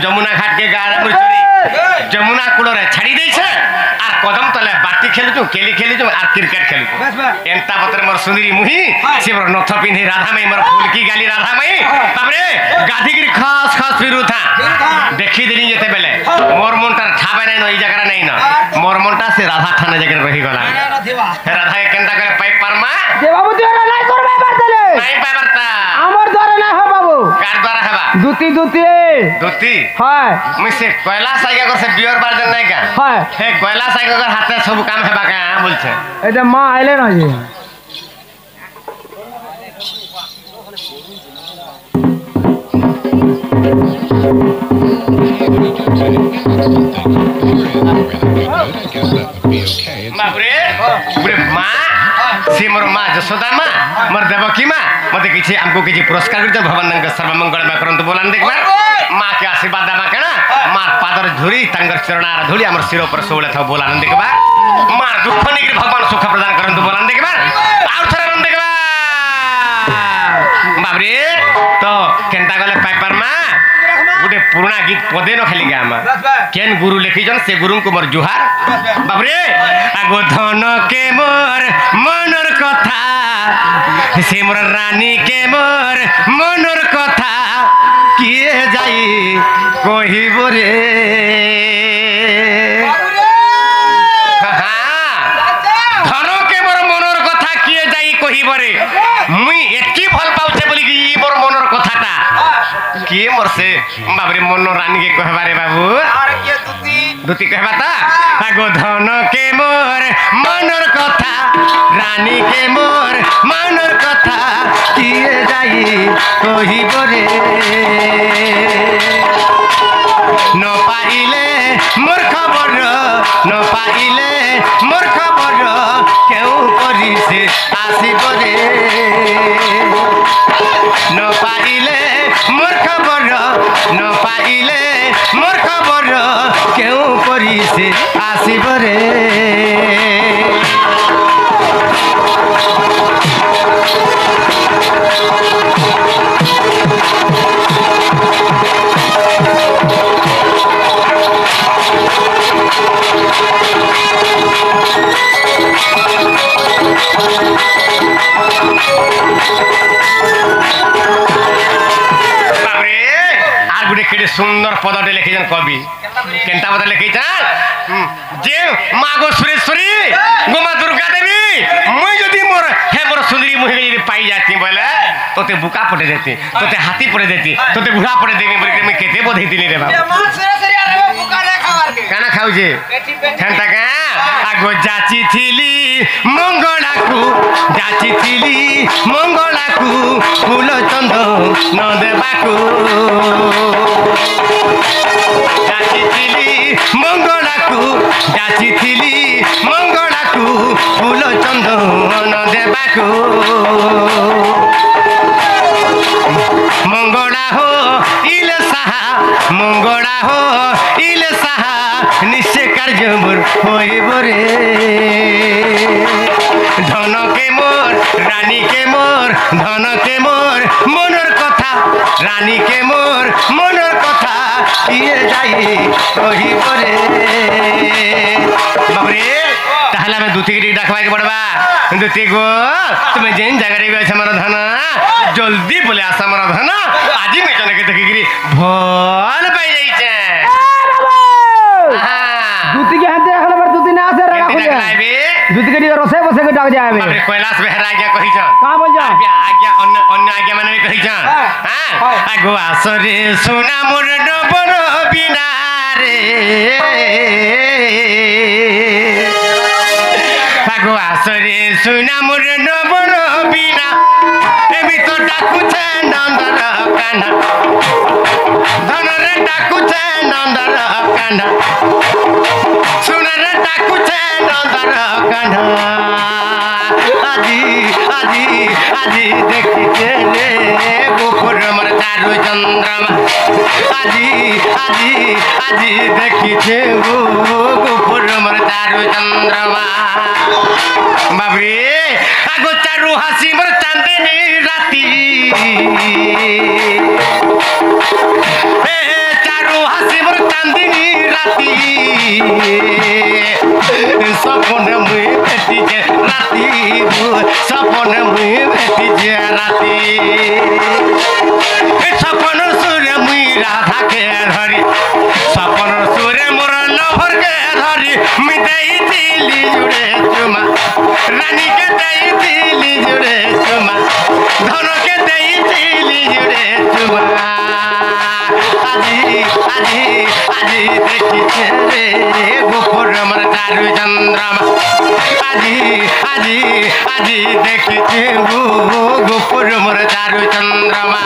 যমুনা ঘাট के गाड़ा मुचरी যমুনা কূলরে ছাড়ি দেইছে আর কদম তলে বাটি খেলুছু কেলি খেলুছু আর ক্রিকেট খেলুছু এন্তা পত্রে মোর সুন্দরী মুহি সে মোর নথ পিন্ধি রাধা মাই মোর ফুলকি গালি রাধা মাই তারপরে গাধিগিরি খাস খাস ফিরুথা দেখি দিলি যেতে বেলে মোর মনটা ঠাবে নাই এই জায়গা নাই না মোর মনটা সে রাধা থানা জায়গা রহি গলা রাধা কেনতা করে পাই পারমা যে বাবু তুই এটা নাই করবে পারতলে নাই পাইবারতা আমার দ্বারা না হ বাবু কার দ্বারা হেবা দুতি দুতি হয় মুই সে কয়লা সাইগা করছে বিয়র বারজন নাই কা হয় হে কয়লা সাইগা কর হাতে সব কাম হেবা কা বলছে এটা মা আইলে না যে বাবরে বুড়ে মা সে মোর মা যশোদা মা মোর দেবকী মা মতে কিছু আমকো কিছু পুরস্কার করতে ভগবানଙ୍କ সর্বমঙ্গল মা করন্তু বলান দেখবার মা কে আশীর্বাদ দেবা কেনা মার পাদর ধুরি তাঙ্গর চরণার ধুলি আমার শির উপর সোলে থাও বলান দেখবা মার দুঃখ নিগির ভগবান সুখ প্রদান করন্তু বলান দেখবা আর থরা রন দেখবা বাবরে তো কেনতা গলে পাইপার মা গোটে পুরোনা গীত পদে ন খালি গামা কেন গুরু লেখিছন সে গুরুଙ୍କୁ মোর জুহার বাবরে আগো ধন কে মোর মনর কথা সে মোর রানী কে মোর মনর কথা কিয়ে যাই কহিব রে ধন কে মোর মনর কথা কিয়ে যাই কহিব রে মুই এতি ভাল পাউছে বলি কি মোর মনর কথাটা কিয়ে মরছে বাবরে মন রানী কে কহবারে বাবু দুতি কহবা তা আগো ধন কে মোর মনর কথা রানী কে মোর মনর কথা কিয়ে যাই কহিব রে ন পাইলে মোর খবর ন পাইলে মোর খবর কেউ করিছে আসিব রে ন পাইলে মোর খবর ন পাইলে মোর খবর কেউ করিছে আসিব রে সুন্দর পদটি লিখিছেন কবি কেনটা পদ লিখিছেন যে মা গো সুরেশ্বরী গোমা দুর্গা দেবী মুই যদি মোর হে মোর সুন্দরী মুহি যদি পাই যাতি বলে তোতে বুকা পড়ে যেতি তোতে হাতি পড়ে যেতি তোতে ঘোড়া পড়ে দেবি বলে আমি কেতে বধাইতিনি রে বাবা মা সুরেশ্বরী আরে বুকা না খাবার কে কানা খাউছে কেনটা কা আগো যাচিছিলি মঙ্গলাকু যাচিছিলি মঙ্গলাকু ফুল চন্দন দেবাকু যাচিছিলি মঙ্গলাকু যাচিছিলি মঙ্গলাকু ফুল চন্দন দেবাকু মঙ্গলা হো ইলে সাহা মঙ্গলা হো ইলে সাহা নিশ্চয় কার্য মোর হইব রে ধনকে মোর রানীকে মোর ধনকে মোর মনের কথা রানীকে মোর মনের কথা ইয়ে যাই কহিব রে বাবরে তাহলে আমি দুতিকে ডাকবাকে পড়বা দুতি গো তুমি যেন জায়গায় আছে আমার ধন জলদি বলে আস আমার ধন আজি মেজনকে দেখিকি ভাল পাই যাইছে দুতিকে হাতে রাখলে পর দুতি না আসে রাখা খুঁজে দুতিকে দিয়ে রসে বসে ডাক যাবে বাবরে কৈলাস বেহরা আজ্ঞা কহিছ কা বল যা আজ্ঞা অন্য আজ্ঞা মানে কহিছ হ্যাঁ আগো আসরে সোনা মোর ডবর বিনারে আগো আসরে সোনা মোর ডবর বিনা এমি তো ডাকুছে নন্দর কানা ধনরে ডাকুছে নন্দর কানা সোনারে ডাকুছে নন্দর কানা আজি আজি আজি দেখিছে রে গোপুর মোর চারু চন্দ্রমা আজি আজি আজি দেখিছে গোপুর মোর চারু চন্দ্রমা বাবরে আগো চারু হাসি মোর চাঁদনি রাতি চারু রাতি সপনে মুই ভেটিছে রাতি সপনে মুই ভেটিছে রাতি সপন সুরে মুই রাধাকে ধরি সপন সুরে মোর লভরকে ধরি মুই দেইছিলি জুড়ে চুমা রানীকে দেইছিলি জুড়ে চুমা ধনকে দেইছিলি জুড়ে চুমা আজি আজি আজি দেখিছে রে গোপুর আমার চারু চন্দ্রমা আজি আজি আজি দেখিছে গোপুর মোর চারু চন্দ্রমা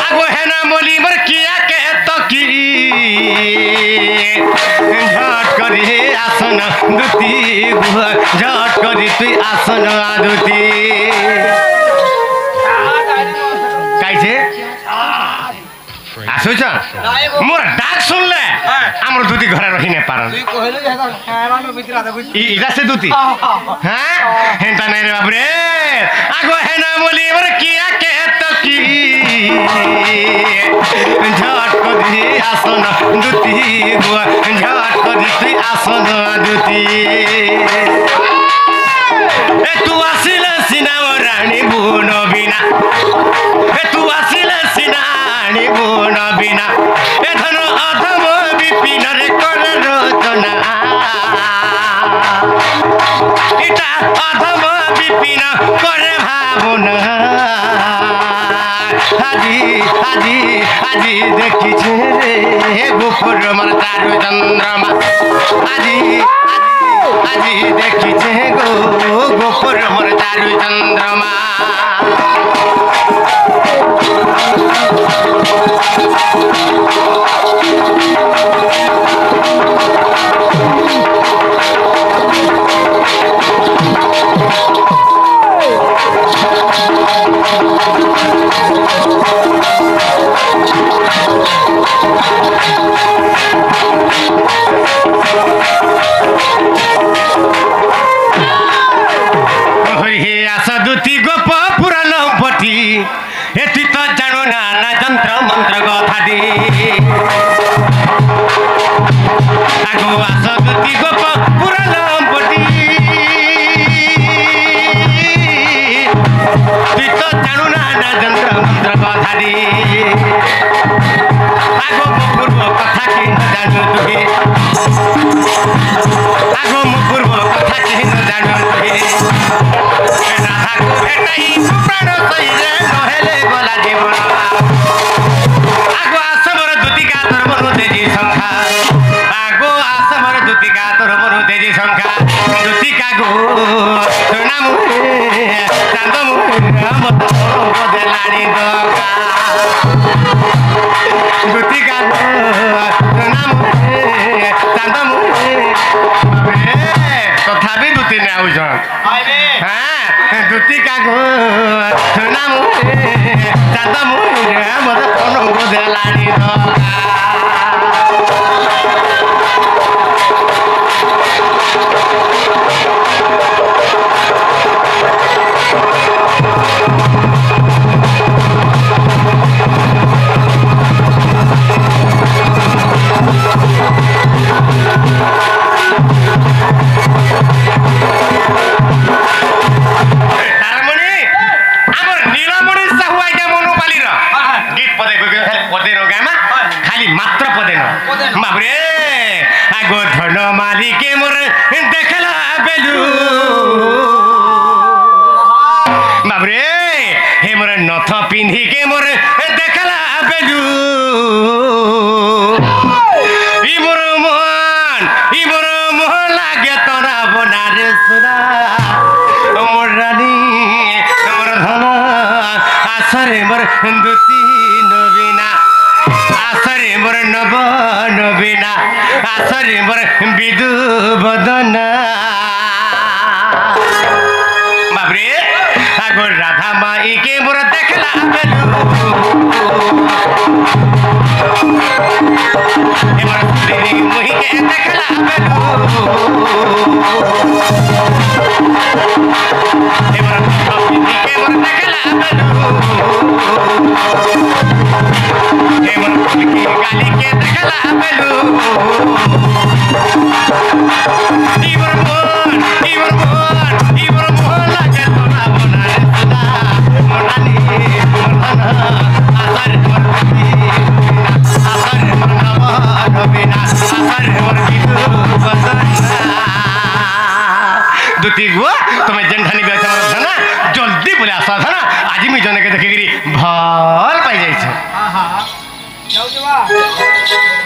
আগো হেনা মলিবার কিয়া কে তো কি ঝট করি আসন দুতি ঝট করি তুই আসন দুতি কাইছে আসুছ মোর ডাক শুনলে আমার দুতি ঘরে রহি না পারন তুই কইলে যে খায়মানো ভিতরা দে বুঝি ইটা সে দুতি হ্যাঁ হেনটা নাই রে বাবরে আগো হেনা মলিবার কিয়া কে তো কি ঝট করি আসন দুতি ঝট করি তুই আসন দুতি এ তু আসিলে সিনা রানী বুন বিনা এ তু আসিলে সিনা রানী বুন বিনা এ ধন অধম বিপিন রে করে রচনা এটা অধম বিপিন করে ভাবনা আজি আজি আজি দেখিছে রে গোপুর আমার চারু চন্দ্রমা আজি আজি দেখিছে গো গোপুর মোর চারু চন্দ্রমা দুতি গোপ পুরাণ পটি এটি তো জানো না না যন্ত্র মন্ত্র কথা দি আগো আস দুতি গোপ পুরাণ পটি তুই তো জানো না না যন্ত্র মন্ত্র কথা দি আগো পূর্ব কথা কি না জানো তুই আগো পূর্ব কথা কি না জানো তুই প্রাণ সইলে নহেলে গলা জীবন আগো আসমর দুতিকা তোর মন তেজি সংখ্যা আগো আসমর দুতিকা তোর মন তেজি সংখ্যা দুতিকা গো নাম চাঁদ মত বদলানি দকা দুতিকা গো নাম চাঁদ তথাপি দুতি নেউছন হ্যাঁ দুতিকা গো নাম চাঁদ মত বদলানি দকা মাত্র পদে ন বাবরে আগো ধন মালিকে মোর দেখলা বেলু বাবরে হে মোর নথ পিন্ধিকে মোর দেখলা বেলু ই মোর মোহন লাগে তোরা বনারে সুরা মোর রানী মোর ধন আসরে মোর দুতি নবীনা আসরে মোর নব নবীনা আসরে মোর বিদু বদনা ଦୁତି ଗୁଅ ତମେ ଯେନ୍ଠାନି ବି ଅଛ ମୋର ଧନ ଜଲ୍ଦି ପଳେଇ ଆସ ଧନ ଆଜି ମୁଇଁ ଜଣକେ ଦେଖିକିରି ଭଲ ପାଇଯାଇଛ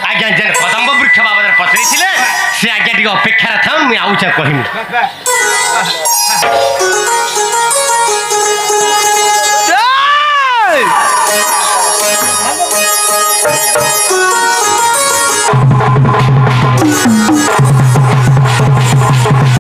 ଆଜ୍ଞା ଯେନ୍ କଦମ୍ବ ବୃକ୍ଷ ବାବଦରେ ପଚାରିଥିଲେ ସେ ଆଜ୍ଞା ଟିକେ ଅପେକ୍ଷାରେ ଥାଉ ମୁଇଁ ଆଉଛେ କହିମି